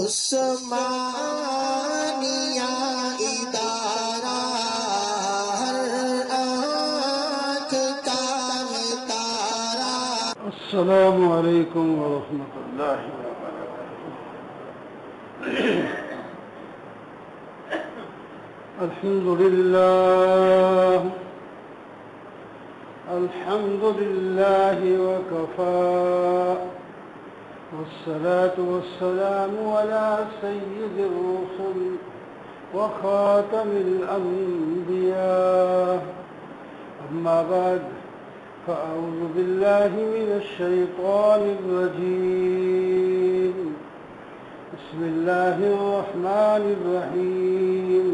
عثمانیہ ادارہ ہر آنکھ کا تارا۔ السلام علیکم ورحمۃ اللہ وبرکاتہ۔ الحمد لله وكفى، والصلاة والسلام على سيد الرسل وخاتم الأنبياء، أما بعد فأعوذ بالله من الشيطان الرجيم، بسم الله الرحمن الرحيم،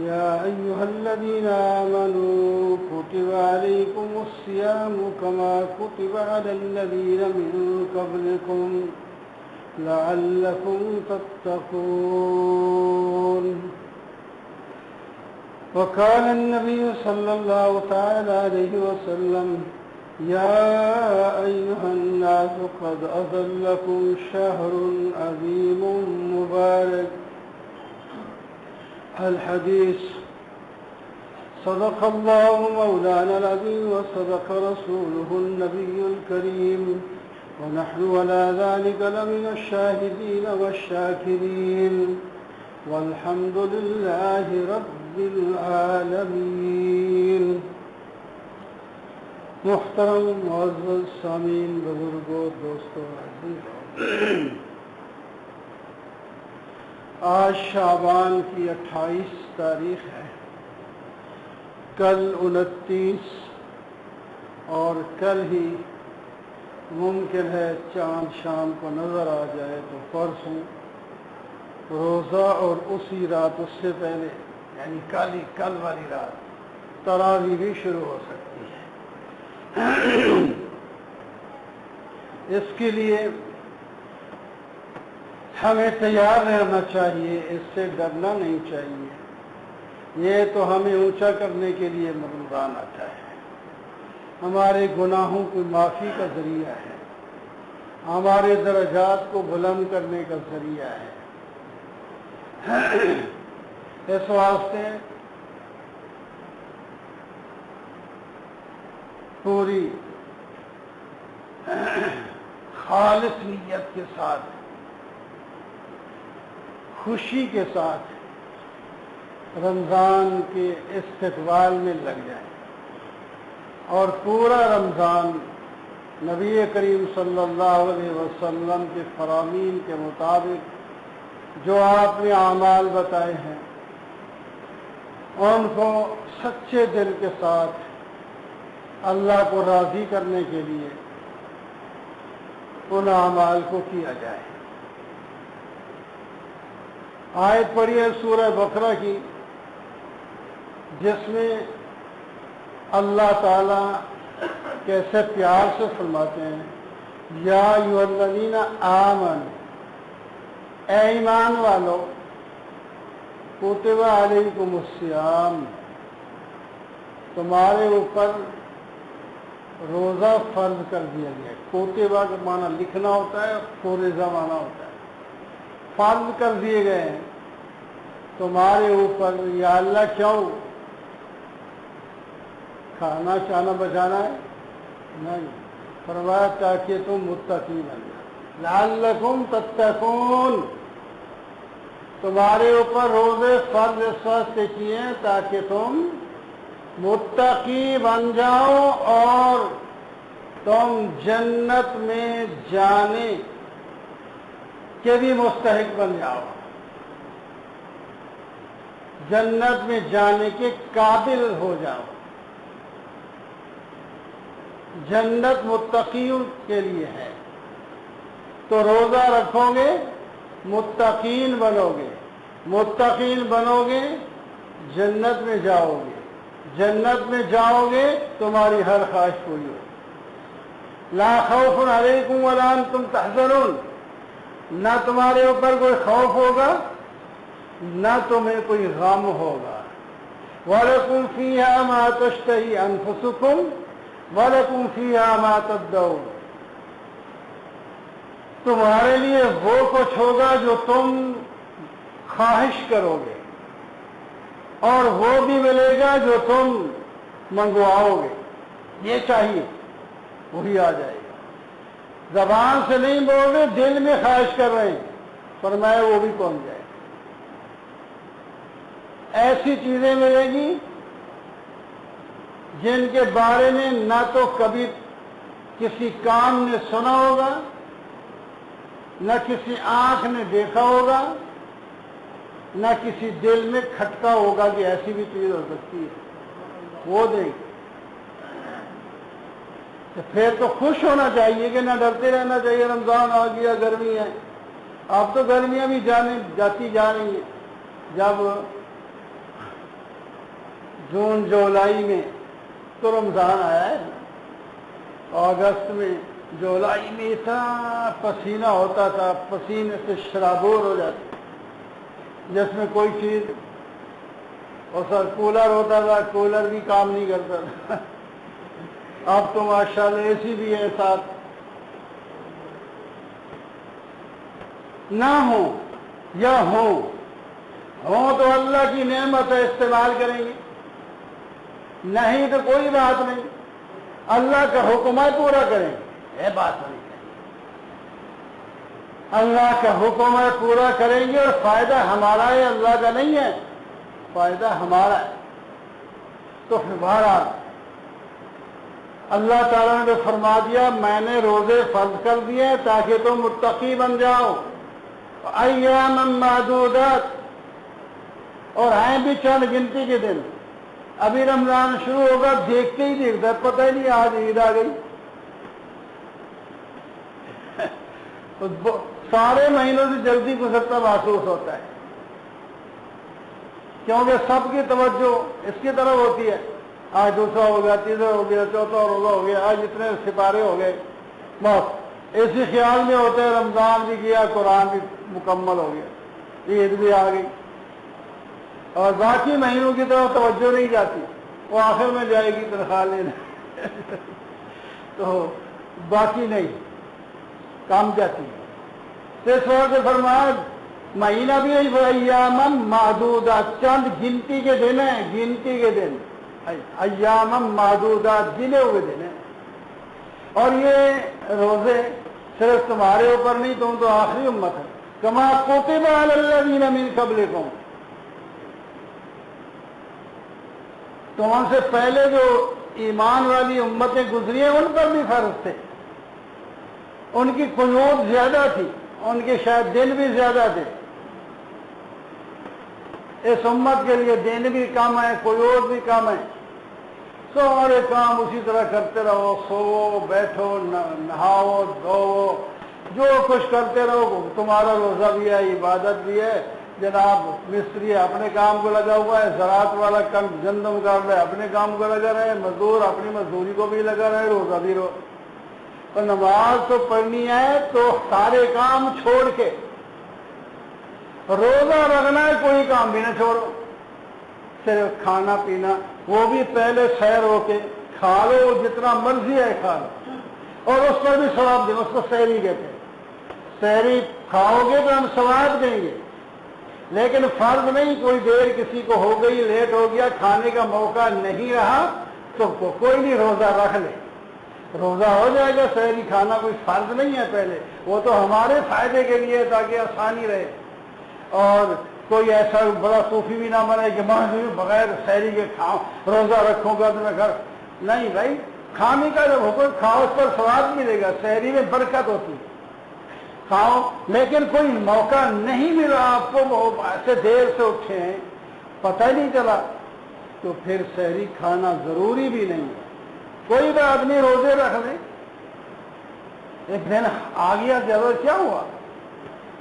يا أيها الذين آمنوا كتب عليكم الصيام كما كتب على الذين من قبلكم لعلكم تتقون. وقال النبي صلى الله تعالى عليه وسلم: يا أيها الناس قد أظلكم شهر عظيم مبارك. الحديث. صدق الله مولانا العظيم وصدق رسوله النبي الكريم، ونحن على ذلك لمن الشاهدين والشاكرين، والحمد لله رب العالمين. محترم معزز سامعین، بزرگوں، دوستوں، عزیزوں، آج شعبان کی 28 تاریخ ہے، کل 29 اور کل ہی ممکن ہے چاند شام کو نظر آ جائے تو پرسوں روزہ، اور اسی رات اس سے پہلے یعنی کل والی رات تراویح بھی شروع ہو سکتی ہے۔ اس کے لیے ہمیں تیار رہنا چاہیے، اس سے ڈرنا نہیں چاہیے۔ یہ تو ہمیں اونچا کرنے کے لیے رمضان آتا ہے، ہمارے گناہوں کی معافی کا ذریعہ ہے، ہمارے درجات کو بلند کرنے کا ذریعہ ہے۔ اس واسطے پوری خالص نیت کے ساتھ، خوشی کے ساتھ رمضان کے استقبال میں لگ جائیں، اور پورا رمضان نبی کریم صلی اللہ علیہ وسلم کے فرامین کے مطابق جو آپ نے اعمال بتائے ہیں ان کو سچے دل کے ساتھ اللہ کو راضی کرنے کے لیے ان اعمال کو کیا جائے۔ آیت پڑھی ہے سورہ بقرہ کی، جس میں اللہ تعالیٰ کیسے پیار سے فرماتے ہیں: یا ایھا الذین آمنوا، اے ایمان والو، کتب علیکم الصیام، تمہارے اوپر روزہ فرض کر دیا گیا۔ کوتبہ کا معنی لکھنا ہوتا ہے، فورزہ معنی ہوتا ہے۔ فرض کر دیے گئے ہیں تمہارے اوپر۔ یا اللہ کیوں؟ کھانا شانا بچانا ہے؟ نہیں، فرمایا تاکہ تم متقی بن جاؤ، لعلکم تتقون۔ تمہارے اوپر روزے فرض اس واسطے کیے ہیں تاکہ تم متقی بن جاؤ اور تم جنت میں جانے کے بھی مستحق بن جاؤ، جنت میں جانے کے قابل ہو جاؤ۔ جنت متقیوں کے لیے ہے، تو روزہ رکھو گے متقین بنو گے، متقین بنو گے جنت میں جاؤ گے، جنت میں جاؤ گے تمہاری ہر خواہش پوری ہوگی۔ لا خوف علیکم ولا انتم تحزنون، نہ تمہارے اوپر کوئی خوف ہوگا نہ تمہیں کوئی غم ہوگا۔ وَلَكُمْ فِيهَا مَا تَشْتَهِي أَنفُسُكُمْ وَلَكُمْ فِيهَا مَا تَدَّعُونَ، تمہارے لیے وہ کچھ ہوگا جو تم خواہش کرو گے، اور وہ بھی ملے گا جو تم منگواؤ گے، یہ چاہیے وہی آ جائے گا۔ زبان سے نہیں بول رہے، دل میں خواہش کر رہے ہیں، فرمایا وہ بھی پہنچ جائے گا۔ ایسی چیزیں ملیں گی جن کے بارے میں نہ تو کبھی کسی کان نے سنا ہوگا، نہ کسی آنکھ نے دیکھا ہوگا، نہ کسی دل میں کھٹکا ہوگا کہ ایسی بھی چیز ہو سکتی ہے، وہ دے گی۔ تو پھر تو خوش ہونا چاہیے کہ نہ ڈرتے رہنا چاہیے رمضان آ گیا، گرمی ہے۔ اب تو گرمیاں بھی جاتی جا رہی ہیں۔ جب جون جولائی میں تو رمضان آیا ہے، اگست میں جولائی میں اتنا پسینہ ہوتا تھا، پسینے سے شرابور ہو جاتی، جس میں کوئی چیز، اور سر کولر ہوتا تھا، کولر بھی کام نہیں کرتا تھا۔ اب تو ماشاءاللہ اے سی بھی ہے ساتھ۔ نہ ہو یا ہو تو اللہ کی نعمت ہے، استعمال کریں گے، نہیں تو کوئی بات نہیں، اللہ کا حکم ہے پورا کریں گے، یہ بات نہیں ہے۔ اللہ کا حکم ہے پورا کریں گے، اور فائدہ ہمارا ہے، اللہ کا نہیں ہے، فائدہ ہمارا ہے۔ تو پھر بہرحال اللہ تعالیٰ نے فرما دیا میں نے روزے فرض کر دیے تاکہ تم متقی بن جاؤ، ایام معدودات، اور ہیں بھی چند گنتی کے دن۔ ابھی رمضان شروع ہوگا، دیکھتے ہی دیکھتا پتہ ہی نہیں آج عید آ گئی۔ سارے مہینوں سے جلدی گزرتا محسوس ہوتا ہے، کیونکہ سب کی توجہ اس کی طرف ہوتی ہے۔ آج دوسرا ہو گیا، تیسرا ہو گیا، چوتھا روزہ ہو گیا، آج اتنے سپارے ہو گئے، بس اسی خیال میں ہوتے ہیں رمضان بھی گیا، قرآن بھی مکمل ہو گیا، عید بھی آ گئی، اور باقی مہینوں کی طرف توجہ نہیں جاتی، وہ آخر میں جائے گی تنخواہ لینے تو باقی نہیں، کام جاتی ہے۔ تو اس وقت فرمایا مہینہ بھی ایام معدودات، چند گنتی کے دن ہیں، گنتی کے دن، ایام معدودات، گنے ہوئے دن ہیں۔ اور یہ روزے صرف تمہارے اوپر نہیں، تم تو آخری امت ہے، کما کتب علی الذین من قبلکم، تم سے پہلے جو ایمان والی امتیں گزری ہیں ان پر بھی فرض تھے، ان کی قیود زیادہ تھی، ان کے شاید دن بھی زیادہ تھے، اس امت کے لیے دن بھی کم ہے، قیود بھی کم ہے، سارے کام اسی طرح کرتے رہو، سوو، بیٹھو، نہاؤ، دھوو، جو کچھ کرتے رہو، تمہارا روزہ بھی ہے، عبادت بھی ہے۔ جناب مستری اپنے کام کو لگا ہوا ہے، زراعت والا گندم کر رہا ہے، اپنے کام کو لگا رہے، مزدور اپنی مزدوری کو بھی لگا رہے، روزہ بھی اور نماز تو پڑھنی ہے، تو سارے کام چھوڑ کے روزہ رکھنا ہے، کوئی کام بھی نہ چھوڑو، صرف کھانا پینا، وہ بھی پہلے سیر ہو کے کھا لو، جتنا مرضی ہے کھا لو، اور اس پر بھی ثواب دیں، اس کو سحری کہتے ہیں، سحری کھاؤ گے تو ہم ثواب دیں گے، لیکن فرض نہیں، کوئی دیر کسی کو ہو گئی، لیٹ ہو گیا، کھانے کا موقع نہیں رہا تو کوئی نہیں، روزہ رکھ لے، روزہ ہو جائے گا، سحری کھانا کوئی فرض نہیں ہے پہلے، وہ تو ہمارے فائدے کے لیے تاکہ آسانی رہے، اور کوئی ایسا بڑا صوفی بھی نہ بنے کہ میں بغیر سحری کے کھاؤں، روزہ رکھوں گا تو میں گھر نہیں، بھائی کھانے کا جب حکم کھاؤ اس پر ثواب ملے گا، سحری میں برکت ہوتی ہے، کھاؤ، لیکن کوئی موقع نہیں ملا آپ کو، ایسے دیر سے اٹھے ہیں، پتہ ہی نہیں چلا، تو پھر سحری کھانا ضروری بھی نہیں ہے، کوئی بات نہیں، روزے رکھ لیں، ایک دن آ گیا ضرور کیا ہوا،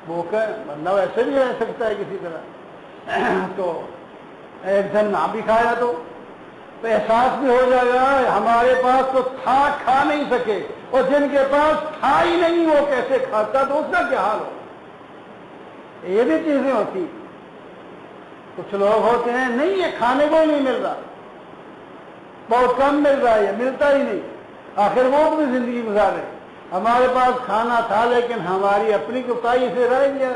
بھوکا بندہ ویسے بھی رہ سکتا ہے کسی طرح، تو ایک دن نہ بھی کھایا تو احساس بھی ہو جائے گا ہمارے پاس تو تھا، کھا نہیں سکے، اور جن کے پاس تھا ہی نہیں وہ کیسے کھاتا، تو اس کا کیا حال ہو، یہ بھی چیزیں ہوتی، کچھ لوگ ہوتے ہیں نہیں یہ کھانے کو ہی نہیں مل رہا، بہت کم مل رہا ہے، ملتا ہی نہیں، آخر وہ اپنی زندگی گزارے، ہمارے پاس کھانا تھا لیکن ہماری اپنی کوتاہی سے رہ گیا.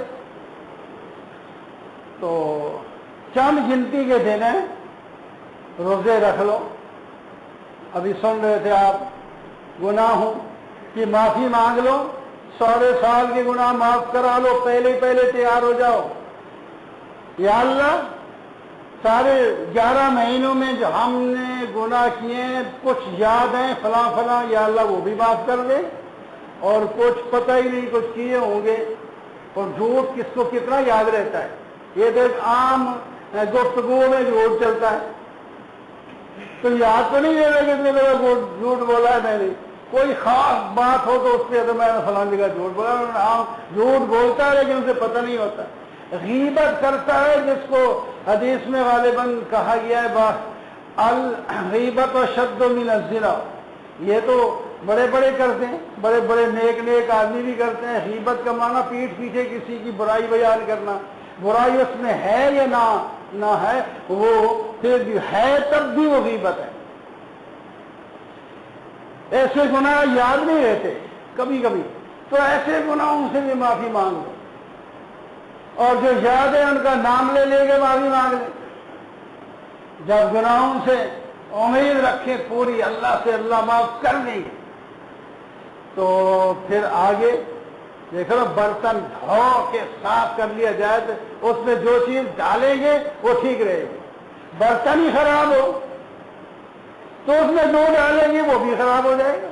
تو چند گنتی کے دن ہیں، روزے رکھ لو. ابھی سن رہے تھے آپ، گناہوں کی معافی مانگ لو، سارے سال کے گناہ معاف کرا لو، پہلے تیار ہو جاؤ. یا اللہ سارے 11 مہینوں میں جو ہم نے گناہ کیے ہیں کچھ یاد ہیں فلاں فلاں، یا اللہ وہ بھی معاف کر دے، اور کچھ پتہ ہی نہیں کچھ کیے ہوں گے. اور جھوٹ کس کو کتنا یاد رہتا ہے؟ یہ تو ایک عام گفتگو میں جھوٹ چلتا ہے، تو یاد تو نہیں رہتا کتنے جگہ جھوٹ بولا ہے میں نے. کوئی خاص بات ہو تو اس پہ تو میں نے فلاں جگہ جھوٹ بولا. عام جھوٹ بولتا ہے لیکن اسے پتہ نہیں ہوتا. غیبت کرتا ہے جس کو حدیث میں غالباً کہا گیا ہے الغیبت اشد من الزنا. یہ تو بڑے بڑے کرتے ہیں، بڑے بڑے نیک آدمی بھی کرتے ہیں. غیبت کا معنی پیٹھ پیچھے کسی کی برائی بیان کرنا. برائی اس میں ہے یا نہ ہے، وہ پھر بھی ہے تب بھی وہ غیبت ہے. ایسے گناہ یاد نہیں رہتے کبھی کبھی، تو ایسے گناہوں سے بھی معافی مانگ لو، اور جو یاد ہے ان کا نام لے کے معافی مانگ لیں. جب گناہوں سے امید رکھیں پوری اللہ سے، اللہ معاف کر دیں گے. تو پھر آگے دیکھو برتن دھو کے صاف کر لیا جائے تو اس میں جو چیز ڈالیں گے وہ ٹھیک رہے گی. برتن ہی خراب ہو تو اس میں جو ڈالیں گے وہ بھی خراب ہو جائے گا.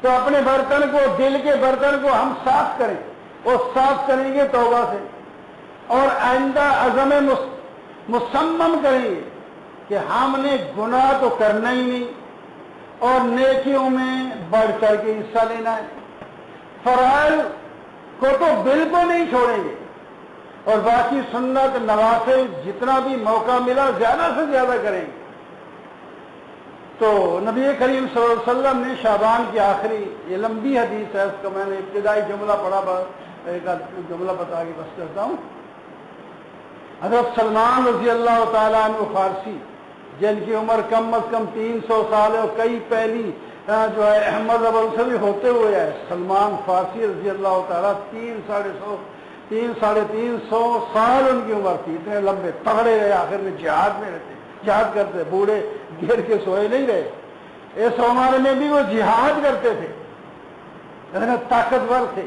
تو اپنے برتن کو، دل کے برتن کو ہم صاف کریں، اور صاف کریں گے توبہ سے، اور آئندہ عزم مصمم کریں گے کہ ہم نے گناہ تو کرنا ہی نہیں، اور نیکیوں میں بڑھ کر کے حصہ لینا ہے. فرائض کو تو بالکل نہیں چھوڑیں گے، اور باقی سنت نوافل جتنا بھی موقع ملا زیادہ سے زیادہ کریں گے. تو نبی کریم صلی اللہ علیہ وسلم نے شعبان کی آخری، یہ لمبی حدیث ہے، اس کا میں نے ابتدائی جملہ پڑھا، ایک جملہ بتا کے بس کرتا ہوں. حضرت سلمان رضی اللہ تعالیٰ عنہ فارسی، جن کی عمر کم از کم 300 سال ہے، اور کئی پہلی جو ہے احمد سے بھی ہوتے ہوئے ہے. سلمان فارسی رضی اللہ تعالیٰ 300 سال ان کی عمر تھی. اتنے لمبے تگڑے رہے، آخر میں جہاد میں رہتے، جہاد کرتے، بوڑھے گر کے سوئے نہیں رہے. اس عمر میں بھی وہ جہاد کرتے تھے، طاقتور تھے.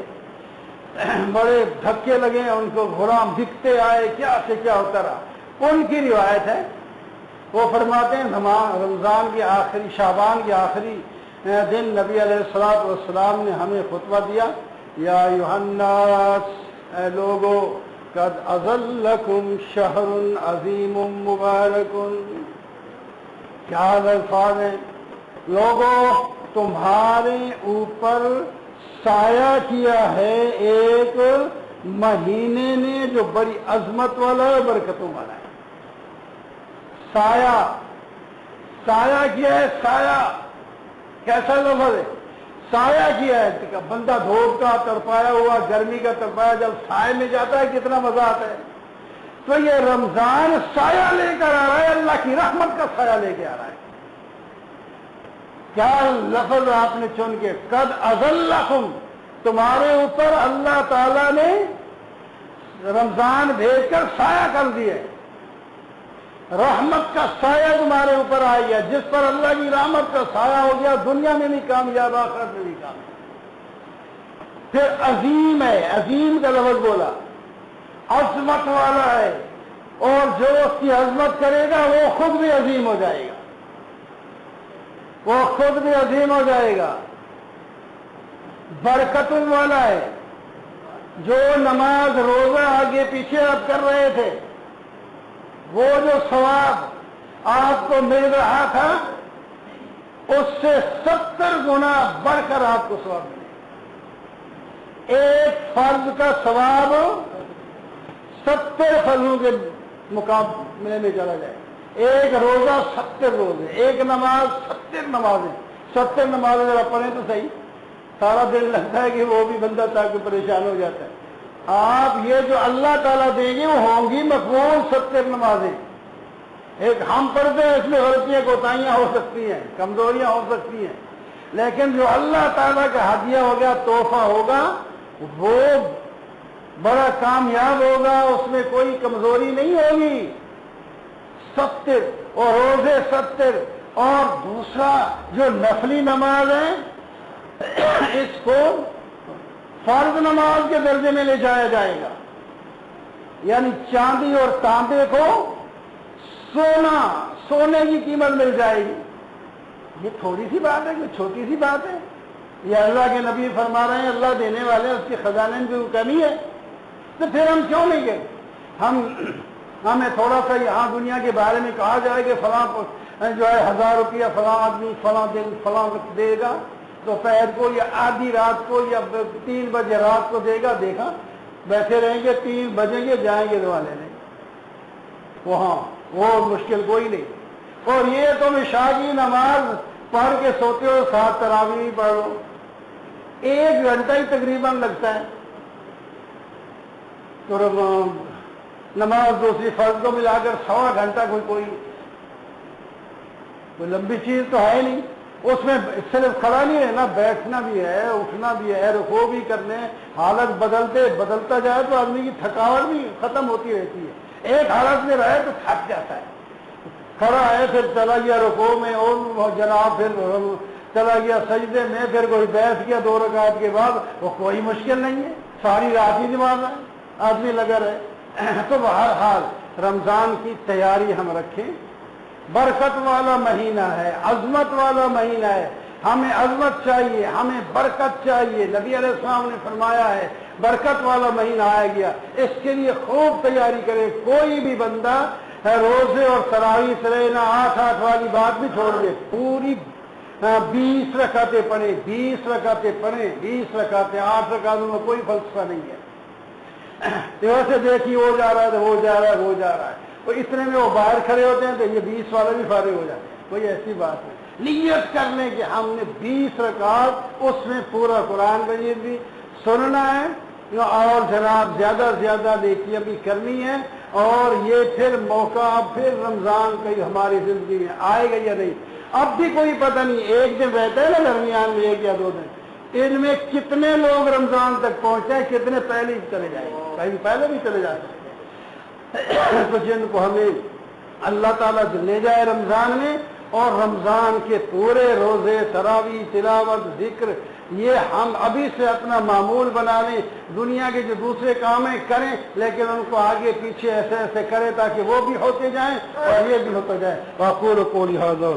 بڑے دھکے لگے ان کو، غلام بکتے آئے، کیا سے کیا ہوتا رہا. ان کی روایت ہے، وہ فرماتے ہیں رمضان کی آخری، شعبان کی آخری دن نبی علیہ الصلوۃ والسلام نے ہمیں خطبہ دیا، یا ایھا الناس، اے لوگو، قد اظلکم شہر عظیم مبارک. کیا الفاظ ہیں؟ لوگوں، تمہارے اوپر سایہ کیا ہے ایک مہینے نے جو بڑی عظمت والا ہے، برکتوں والا ہے. سایہ کیا ہے. سایہ کیسا لفظ ہے؟ سایہ کیا ہے. بندہ دھوپ کا تڑپایا ہوا، گرمی کا تڑپایا، جب سائے میں جاتا ہے کتنا مزہ آتا ہے. تو یہ رمضان سایہ لے کر آ رہا ہے، اللہ کی رحمت کا سایہ لے کے آ رہا ہے. کیا لفظ آپ نے چن کے، قد اظلکم، تمہارے اوپر اللہ تعالیٰ نے رمضان بھیج کر سایہ کر دیا. رحمت کا سایہ تمہارے اوپر آ گیا. جس پر اللہ کی رحمت کا سایہ ہو گیا، دنیا میں بھی کامیاب، آخرت میں بھی کامیاب. پھر عظیم ہے، عظیم کا لفظ بولا، عظمت والا ہے، اور جو اس کی عظمت کرے گا وہ خود بھی عظیم ہو جائے گا، وہ خود بھی عظیم ہو جائے گا. برکت والا ہے، جو نماز روزہ آگے پیچھے آپ کر رہے تھے، وہ جو ثواب آپ کو مل رہا تھا اس سے 70 گنا بڑھ کر آپ کو ثواب ملے. ایک فرض کا ثواب 70 فرضوں کے مقابلے میں چلا جائے. ایک روزہ 70 روزے، ایک نماز 70 نمازیں. 70 نمازیں ذرا پڑھیں تو صحیح، سارا دن لگتا ہے کہ وہ بھی بندہ تاکہ پریشان ہو جاتا ہے. آپ یہ جو اللہ تعالیٰ دیں گے وہ ہوں گی مقبول 70 نمازیں. ایک ہم پڑھتے ہیں، اس میں غلطیاں کوتاہیاں ہو سکتی ہیں، کمزوریاں ہو سکتی ہیں، لیکن جو اللہ تعالیٰ کا ہدیہ ہوگا، تحفہ ہوگا، وہ بڑا کامیاب ہوگا، اس میں کوئی کمزوری نہیں ہوگی۔ 70 اور روزے 70 اور دوسرا جو نفلی نماز ہے اس کو فرض نماز کے درجے میں لے جایا جائے گا، یعنی چاندی اور تانبے کو سونے کی قیمت مل جائے گی۔ یہ تھوڑی سی بات ہے، کوئی چھوٹی سی بات ہے؟ یہ اللہ کے نبی فرما رہے ہیں اللہ دینے والے، اس کے خزانے میں کوئی کمی ہے؟ تو پھر ہم کیوں نہیں گئے؟ ہمیں تھوڑا سا یہاں دنیا کے بارے میں کہا جائے کہ فلاں جو ہے 1000 روپیہ فلاں آدمی فلاں دن فلاں وقت دے گا، دوپہر کو یا آدھی رات کو یا 3 بجے رات کو دے گا، دیکھا بیٹھے رہیں گے، 3 بجیں گے جائیں گے دعا لینے وہاں، وہ مشکل کوئی نہیں۔ اور یہ تم عشاء کی نماز پڑھ کے سوتے ہو، 7 تراویح پڑھو، 1 گھنٹہ ہی تقریباً لگتا ہے، تو نماز دوسری فرض کو ملا کر 1.25 گھنٹہ کوئی لمبی چیز تو ہے نہیں۔ اس میں صرف کھڑا نہیں رہنا، بیٹھنا بھی ہے، اٹھنا بھی ہے، رکوع بھی کرنے، حالت بدلتا جائے تو آدمی کی تھکاوٹ بھی ختم ہوتی رہتی ہے۔ ایک حالت میں رہے تو تھک جاتا ہے، کھڑا ہے پھر چلا گیا رکوع میں، اور جناب پھر چلا گیا سجدے میں، پھر کوئی بیٹھ گیا 2 رکعت کے بعد، وہ کوئی مشکل نہیں ہے، ساری رات ہی نماز ہے، آدمی لگا رہے۔ تو بہرحال رمضان کی تیاری ہم رکھیں، برکت والا مہینہ ہے، عظمت والا مہینہ ہے، ہمیں عظمت چاہیے، ہمیں برکت چاہیے۔ نبی علیہ السلام نے فرمایا ہے برکت والا مہینہ آیا گیا، اس کے لیے خوب تیاری کرے۔ کوئی بھی بندہ روزے اور تراویح سے رہنا 8 والی بات بھی چھوڑ دے، پوری 20 رکعتیں پڑھیں، 20 رکعتیں پڑھیں، 20 رکعتیں، 8 رکعتوں میں کوئی فلسفہ نہیں ہے۔ ویسے دیکھیے وہ جا رہا ہے تو وہ جا رہا ہے، وہ جا رہا ہے، تو اتنے میں وہ باہر کھڑے ہوتے ہیں تو یہ 20 والے بھی فارغ ہو جاتے ہیں۔ کوئی ایسی بات نہیں، نیت کر لیں کہ ہم نے 20 رکعت اس میں پورا قرآن مجید بھی سننا ہے، اور جناب زیادہ سے زیادہ نیکیاں بھی کرنی ہے۔ اور یہ پھر موقع پھر رمضان کا ہماری زندگی میں آئے گا یا نہیں، اب بھی کوئی پتہ نہیں، ایک دن رہتا ہے نا درمیان میں، 1 یا 2 دن، ان میں کتنے لوگ رمضان تک پہنچے ہیں، کتنے پہلے ہی چلے جائیں گے، کہیں پہلے بھی چلے جاتے ہیں۔ تو جن کو ہمیں اللہ تعالیٰ لے جائے رمضان میں، اور رمضان کے پورے روزے، تراویح، تلاوت، ذکر، یہ ہم ابھی سے اپنا معمول بنا لیں۔ دنیا کے جو دوسرے کام ہیں کریں، لیکن ان کو آگے پیچھے ایسے ایسے کریں تاکہ وہ بھی ہوتے جائیں اور یہ بھی ہوتا جائے۔ وَأَقُولُ قَوْلِي هَٰذَا